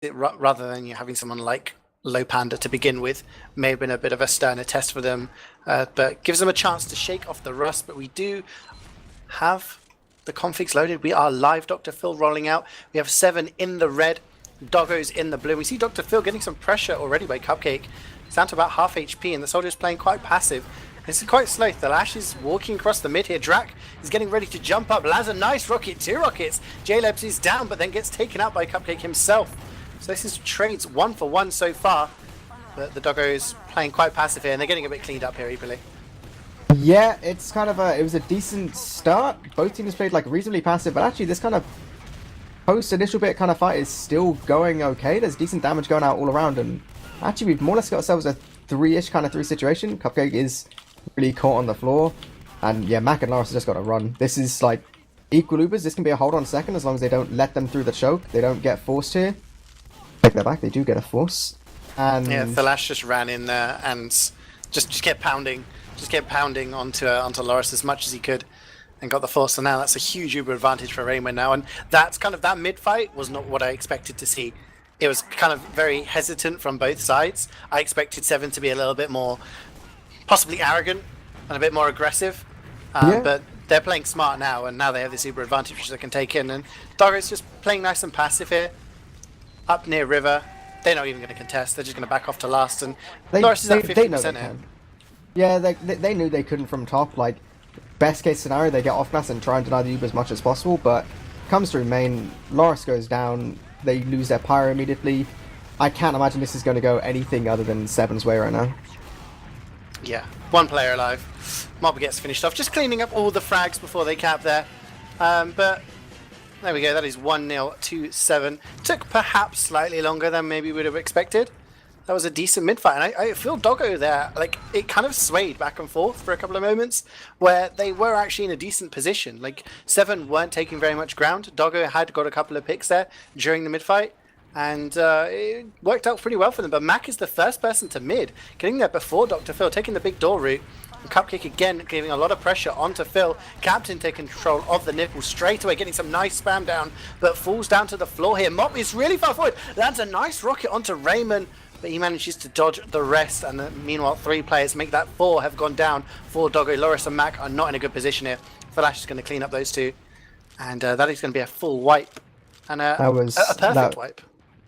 rather than you having someone like Low Panda to begin with. May have been a bit of a sterner test for them, but gives them a chance to shake off the rust. But we do have the configs loaded. We are live. Dr. Phil rolling out. We have Se7en in the red, Doggo's in the blue. We see Dr. Phil getting some pressure already by Cupcake. It's down to about half HP, and the soldier's playing quite passive. This is quite slow. The Lash is walking across the mid here. Drac is getting ready to jump up. Lands a nice rocket, 2 rockets. J-Lebs is down, but then gets taken out by Cupcake himself. So this is trades 1 for 1 so far. But the Doggo is playing quite passive here, and they're getting a bit cleaned up here, eepily. Yeah, it's kind of it was a decent start. Both teams played like reasonably passive, but actually this kind of post-initial bit kind of fight is still going okay. There's decent damage going out all around, and actually we've more or less got ourselves a 3-ish kind of 3 situation. Cupcake is really caught on the floor, and yeah, Mac and Loris have just got to run. This is like equal Ubers. This can be a hold on second as long as they don't let them through the choke. They don't get forced here. Take that back, they do get a force. And yeah, the Lash just ran in there and just kept pounding. Just kept pounding onto Loris as much as he could and got the force. So now that's a huge Uber advantage for Raymond now. And that's kind of, that mid-fight was not what I expected to see. It was kind of very hesitant from both sides. I expected Se7en to be a little bit more, possibly arrogant and a bit more aggressive. But they're playing smart now, and now they have this Uber advantage which they can take in. And Doggo's just playing nice and passive here. Up near River. They're not even going to contest. They're just going to back off to last. And Loris is at 50% here. Yeah, they knew they couldn't from top. Like, best case scenario, they get off glass and try and deny the Uber as much as possible, but comes through main, Loris goes down, they lose their pyro immediately. I can't imagine this is going to go anything other than Se7en's way right now. Yeah, 1 player alive. Mob gets finished off, just cleaning up all the frags before they cap there. But there we go, that is 1-0 to Se7en. Took perhaps slightly longer than maybe we would have expected. That was a decent mid-fight, and I feel Doggo there, like, it kind of swayed back and forth for a couple of moments, where they were actually in a decent position. Like, Se7en weren't taking very much ground. Doggo had got a couple of picks there during the mid-fight, and it worked out pretty well for them. But Mac is the first person to mid, getting there before Dr. Phil, taking the big door route. And Cupcake again giving a lot of pressure onto Phil. Captain taking control of the nipple straight away, getting some nice spam down, but falls down to the floor here. Mop is really far forward, lands a nice rocket onto Raymond, but he manages to dodge the rest, and meanwhile 3 players make that 4 have gone down for Doggo. Loris and Mac are not in a good position here. Flash is going to clean up those 2, and that is going to be a full wipe, and a perfect wipe.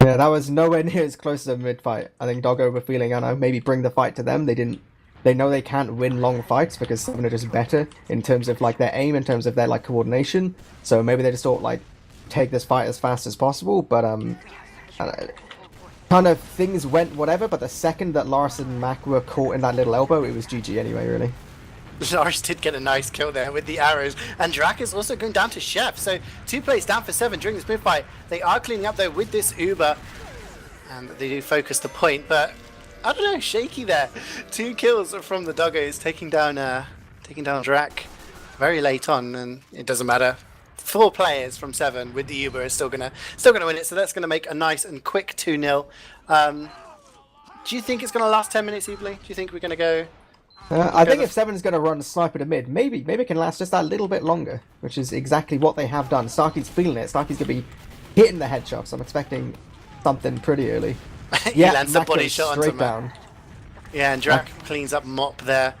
Yeah, that was nowhere near as close as a mid-fight. I think Doggo were feeling, I don't know, maybe bring the fight to them. They know they can't win long fights because Se7en are just better in terms of like their aim, in terms of their like coordination. So maybe they just thought like take this fight as fast as possible, but kind of things went whatever, but the second that Loris and Mac were caught in that little elbow, it was GG anyway, really. Loris did get a nice kill there with the arrows, and Drac is also going down to Chef. So 2 plays down for Se7en during this mid-fight. They are cleaning up though with this Uber, and they do focus the point, but I don't know, shaky there. 2 kills from the Doggos, taking down Drac very late on, and it doesn't matter. 4 players from Se7en with the Uber is still gonna win it, so that's gonna make a nice and quick 2-0. Do you think it's gonna last 10 minutes, eepily? Do you think we're gonna go? I think if Se7en's gonna run sniper to mid, maybe it can last just that little bit longer, which is exactly what they have done. Starkey's feeling it. Starkey's gonna be hitting the headshots. I'm expecting something pretty early. He lands the body shot onto down. Yeah, and Drac cleans up Mop there.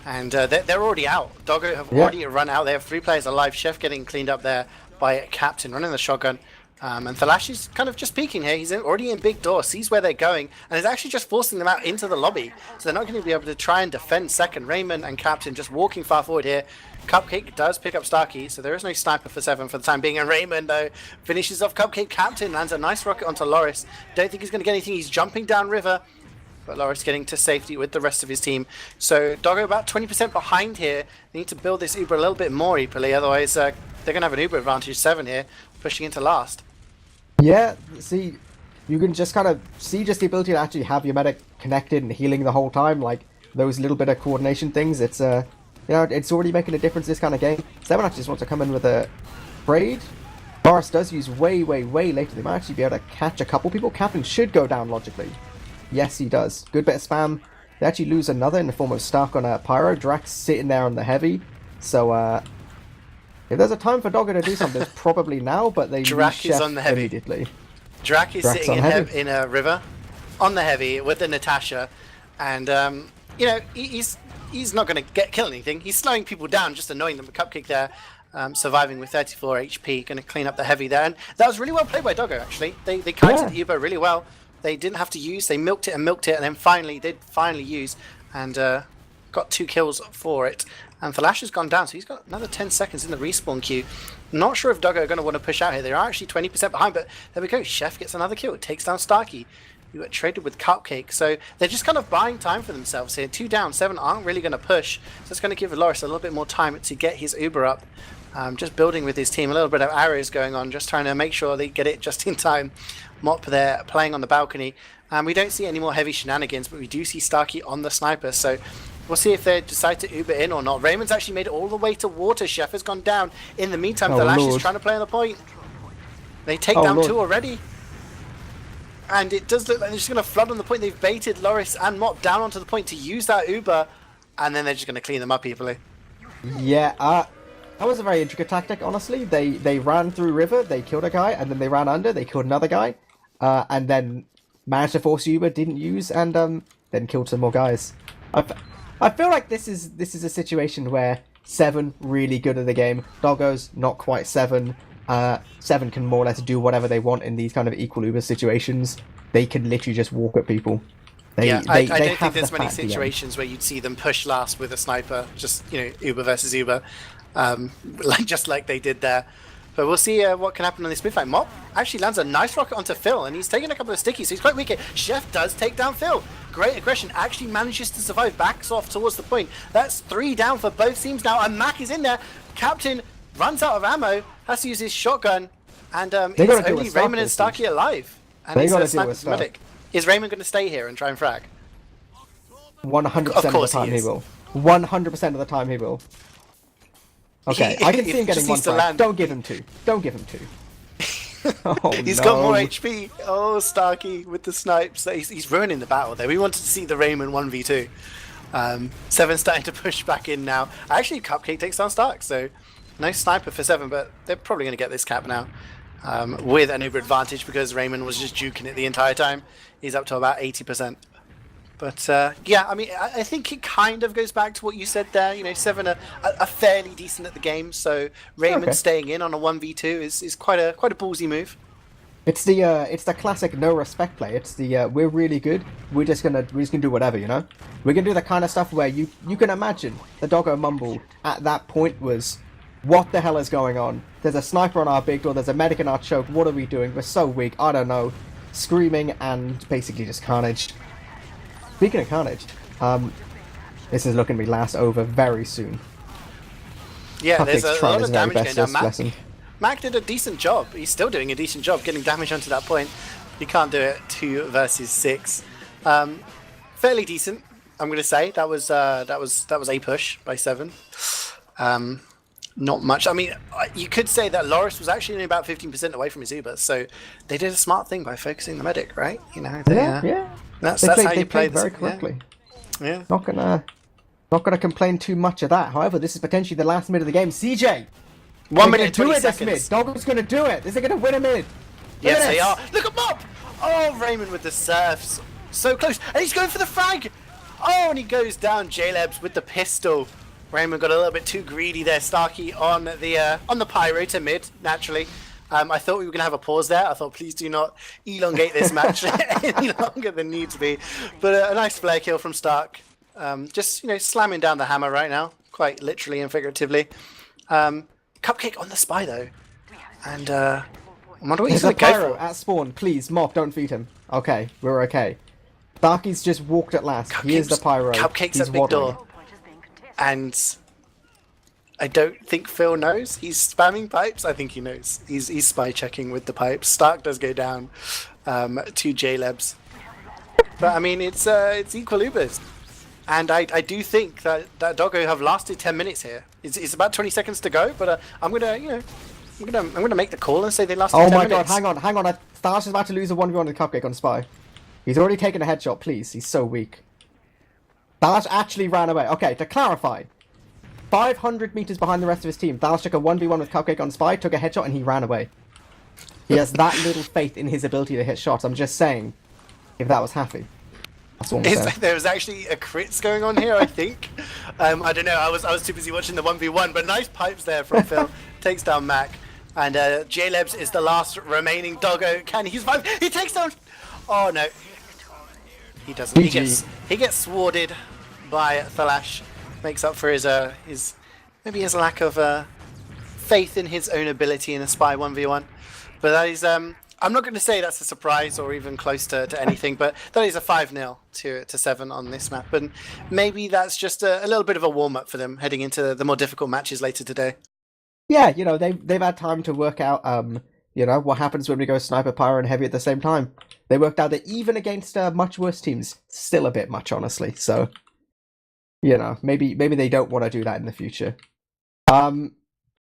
And they're already out. Doggo have already run out. They have 3 players alive. Chef getting cleaned up there by Captain, running the shotgun. And Thalash is kind of just peeking here. He's already in big door, sees where they're going, and is actually just forcing them out into the lobby. So they're not going to be able to try and defend second. Raymond and Captain just walking far forward here. Cupcake does pick up Starkey, so there is no sniper for Se7en for the time being. And Raymond, though, finishes off Cupcake. Captain lands a nice rocket onto Loris. Don't think he's going to get anything. He's jumping down river, but Loris getting to safety with the rest of his team. So Doggo about 20% behind here. They need to build this Uber a little bit more eepily, otherwise they're going to have an Uber advantage. Se7en here, pushing into last. Yeah, see, you can just kind of see just the ability to actually have your medic connected and healing the whole time, like those little bit of coordination things. It's you know, it's already making a difference this kind of game. Se7en actually just wants to come in with a braid. Boris does use way later. They might actually be able to catch a couple people. Captain should go down logically. Yes, he does. Good bit of spam. They actually lose another in the form of Stark on a Pyro. Drax sitting there on the heavy. So, if there's a time for Doggo to do something, it's probably now, but they lose Chef on the heavy immediately. Drac is Drac's sitting on heavy. in a river, on the heavy with the Natasha, and you know he's not going to kill anything. He's slowing people down, just annoying them. Cupcake there, surviving with 34 HP, going to clean up the heavy there, and that was really well played by Doggo. Actually, they kited the Uber really well. They didn't have to use. They milked it, and then finally did use, and got 2 kills for it. And Thalash has gone down, so he's got another 10 seconds in the respawn queue. Not sure if Doggo are going to want to push out here. They are actually 20% behind, but there we go. Chef gets another kill. It takes down Starkey, who got traded with Cupcake. So they're just kind of buying time for themselves here. 2 down, 7 aren't really going to push. So it's going to give Loris a little bit more time to get his Uber up. Just building with his team. A little bit of arrows going on, just trying to make sure they get it just in time. Mop there playing on the balcony. We don't see any more heavy shenanigans, but we do see Starkey on the sniper. So we'll see if they decide to Uber in or not. Raymond's actually made it all the way to water. Chef has gone down. In the meantime, Thalash is trying to play on the point. They take down 2 already. And it does look like they're just going to flood on the point. They've baited Loris and Mop down onto the point to use that Uber. And then they're just going to clean them up, eepily. Yeah, that was a very intricate tactic, honestly. They ran through river, they killed a guy, and then they ran under, they killed another guy. And then managed to force Uber, didn't use, and then killed some more guys. I feel like this is a situation where Se7en really good at the game. Doggo's not quite Se7en. Se7en can more or less do whatever they want in these kind of equal Uber situations. They can literally just walk at people. I don't think there's many situations where you'd see them push last with a sniper, just Uber versus Uber, just like they did there. But we'll see what can happen on this mid fight. Mop actually lands a nice rocket onto Phil, and he's taking a couple of stickies, so he's quite weak here. Chef does take down Phil. Great aggression, actually manages to survive, backs off towards the point. That's 3 down for both teams now, and Mac is in there. Captain runs out of ammo, has to use his shotgun, and it's only Raymond and Starkey alive. And he's a sniper's medic. Is Raymond going to stay here and try and frag? 100% of the time he will. 100% of the time he will. Okay, I can see him getting 1 frag. Don't give him 2. Don't give him 2. Oh, he's got more HP. Oh, Starkey with the snipes. He's ruining the battle there. We wanted to see the Raymond 1v2. Se7en starting to push back in now. Actually, Cupcake takes down Stark, so no sniper for Se7en, but they're probably going to get this cap now. With an Uber advantage because Raymond was just juking it the entire time. He's up to about 80%. But yeah, I mean, I think it kind of goes back to what you said there. Se7en are fairly decent at the game, so Raymond staying in on a 1v2 is quite a ballsy move. It's the classic no respect play. It's the we're really good. We're just gonna do whatever, We're gonna do the kind of stuff where you can imagine the Doggo mumble at that point was, what the hell is going on? There's a sniper on our big door. There's a medic in our choke. What are we doing? We're so weak. I don't know. Screaming and basically just carnage. Speaking of carnage, this is looking to be last over very soon. Yeah, there's a lot of damage going down. Mac did a decent job. He's still doing a decent job getting damage onto that point. He can't do it 2 versus 6. Fairly decent, I'm going to say. That was a push by Se7en. Not much. I mean, you could say that Loris was actually only about 15% away from his Uber, so they did a smart thing by focusing the medic, right? Yeah. That's how you play very correctly. Yeah. Not gonna complain too much of that. However, this is potentially the last mid of the game. CeeJaey, 1 minute and 20 seconds. Doggo's gonna do it. Is it gonna win a mid? Yes, they are. Look at Mop! Oh, Raymond with the surfs. So close. And he's going for the frag. Oh, and he goes down. Jalebs with the pistol. Raymond got a little bit too greedy there. Starkey on the pyro to mid, naturally. I thought we were going to have a pause there. I thought, please do not elongate this match any longer than needs be. But a nice flare kill from Stark. Just, slamming down the hammer right now, quite literally and figuratively. Cupcake on the spy, though. And I wonder what he's going to go for. At spawn, please, Mop, don't feed him. Okay, we're okay. Starkey's just walked at last. He is the pyro. Cupcake's at big door. And I don't think Phil knows. He's spamming pipes. I think he knows. He's spy checking with the pipes. Stark does go down to Jalebs. But I mean, it's equal Ubers. And I do think that Doggo have lasted 10 minutes here. It's about 20 seconds to go, but I'm gonna make the call and say they lasted 10 minutes. Oh my god, hang on. Thalash is about to lose a 1v1 with Cupcake on Spy. He's already taken a headshot, please. He's so weak. Thalash actually ran away. Okay, to clarify, 500 meters behind the rest of his team, Thalash took a 1v1 with Cupcake on Spy, took a headshot, and he ran away. He has that little faith in his ability to hit shots. I'm just saying, if that was happy. That's all I'm saying. There was actually a crits going on here, I think. I don't know. I was too busy watching the 1v1, but nice pipes there from Phil. Takes down Mac, and J-Lebs is the last remaining doggo. Can he survive? He takes down. Oh no, he doesn't. He gets sworded by Thalash. Makes up for his maybe his lack of faith in his own ability in a spy 1v1. But that is I'm not going to say that's a surprise or even close to anything, but that is a 5-0 to Se7en on this map, and maybe that's just a little bit of a warm up for them heading into the more difficult matches later today. Yeah, you know, they've had time to work out you know, what happens when we go sniper, pyro, and heavy at the same time. They worked out that even against much worse teams, still a bit much, honestly. So, you know, maybe they don't want to do that in the future.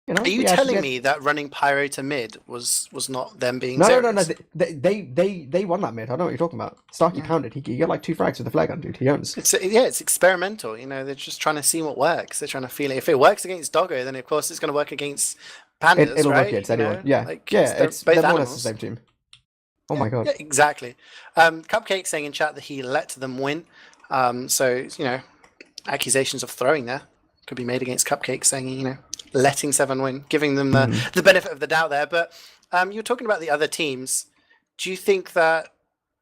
You know, are you telling me that running pyro to mid was not them being no, serious? No. They won that mid. I know what you're talking about. Starkey pounded. He got like 2 frags with the flare gun, dude. He owns. It's experimental. You know, they're just trying to see what works. They're trying to feel it. If it works against Doggo, then of course it's going to work against Pandas. It'll right? work against anyone. Know? Yeah, like, it's both they're more or less animals. the same team. Oh my god. Yeah, exactly. Cupcake saying in chat that he let them win. So you know, accusations of throwing there could be made against Cupcake, saying, you know, letting Se7en win, giving them the benefit of the doubt there. But you're talking about the other teams. Do you think that